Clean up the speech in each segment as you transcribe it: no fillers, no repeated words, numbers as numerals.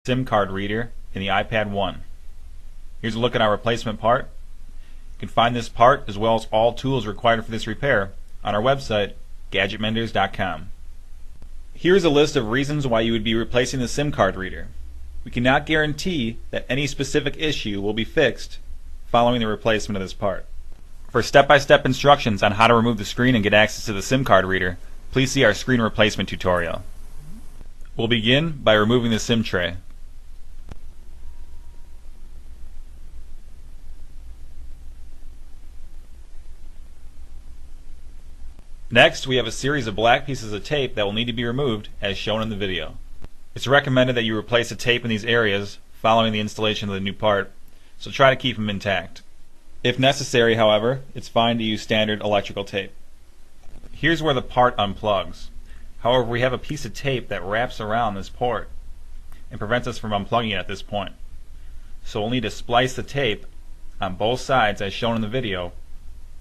SIM card reader in the Ipad1. Here's a look at our replacement part. You can find this part as well as all tools required for this repair on our website, gadgetmenders.com. Here's a list of reasons why you would be replacing the SIM card reader. We cannot guarantee that any specific issue will be fixed following the replacement of this part. For step-by-step instructions on how to remove the screen and get access to the SIM card reader, please see our screen replacement tutorial. We'll begin by removing the SIM tray. Next, we have a series of black pieces of tape that will need to be removed as shown in the video. It's recommended that you replace the tape in these areas following the installation of the new part, so try to keep them intact. If necessary, however, it's fine to use standard electrical tape. Here's where the part unplugs. However, we have a piece of tape that wraps around this port and prevents us from unplugging it at this point. So we'll need to splice the tape on both sides as shown in the video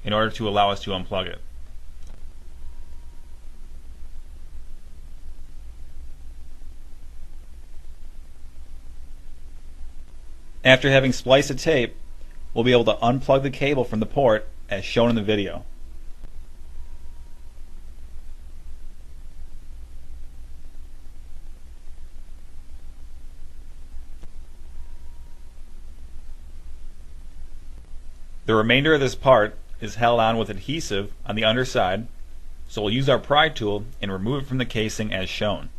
in order to allow us to unplug it. After having spliced the tape, we'll be able to unplug the cable from the port as shown in the video. The remainder of this part is held on with adhesive on the underside, so we'll use our pry tool and remove it from the casing as shown.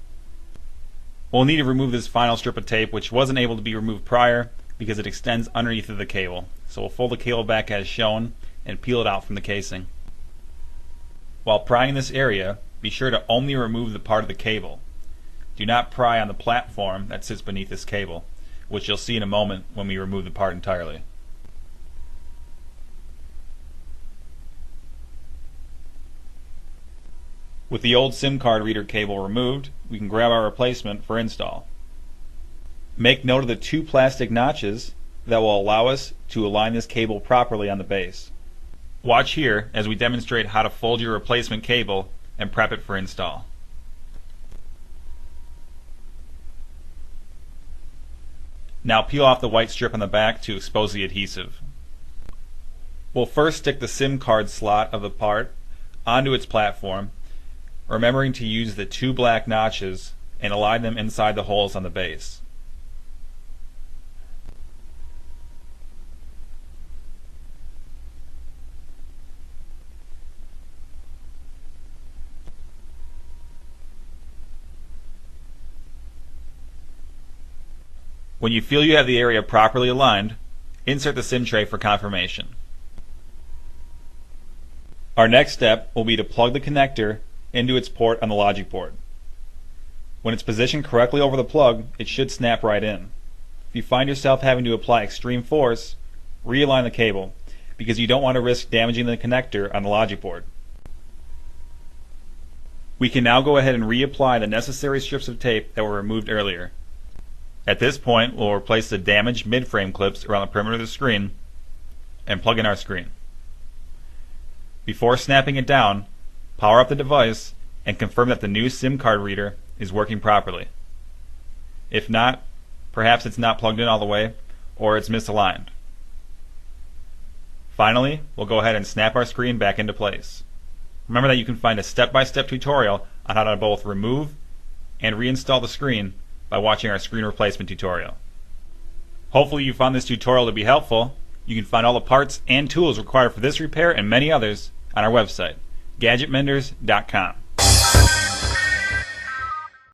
We'll need to remove this final strip of tape, which wasn't able to be removed prior because it extends underneath of the cable. So we'll fold the cable back as shown and peel it out from the casing. While prying this area, be sure to only remove the part of the cable. Do not pry on the platform that sits beneath this cable, which you'll see in a moment when we remove the part entirely. With the old SIM card reader cable removed, we can grab our replacement for install. Make note of the two plastic notches that will allow us to align this cable properly on the base. Watch here as we demonstrate how to fold your replacement cable and prep it for install. Now peel off the white strip on the back to expose the adhesive. We'll first stick the SIM card slot of the part onto its platform, remembering to use the two black notches and align them inside the holes on the base. When you feel you have the area properly aligned, insert the SIM tray for confirmation. Our next step will be to plug the connector into its port on the logic board. When it's positioned correctly over the plug, it should snap right in. If you find yourself having to apply extreme force, realign the cable, because you don't want to risk damaging the connector on the logic board. We can now go ahead and reapply the necessary strips of tape that were removed earlier. At this point, we'll replace the damaged mid-frame clips around the perimeter of the screen and plug in our screen. Before snapping it down, power up the device and confirm that the new SIM card reader is working properly. If not, perhaps it's not plugged in all the way or it's misaligned. Finally, we'll go ahead and snap our screen back into place. Remember that you can find a step-by-step tutorial on how to both remove and reinstall the screen by watching our screen replacement tutorial. Hopefully you found this tutorial to be helpful. You can find all the parts and tools required for this repair and many others on our website, gadgetmenders.com.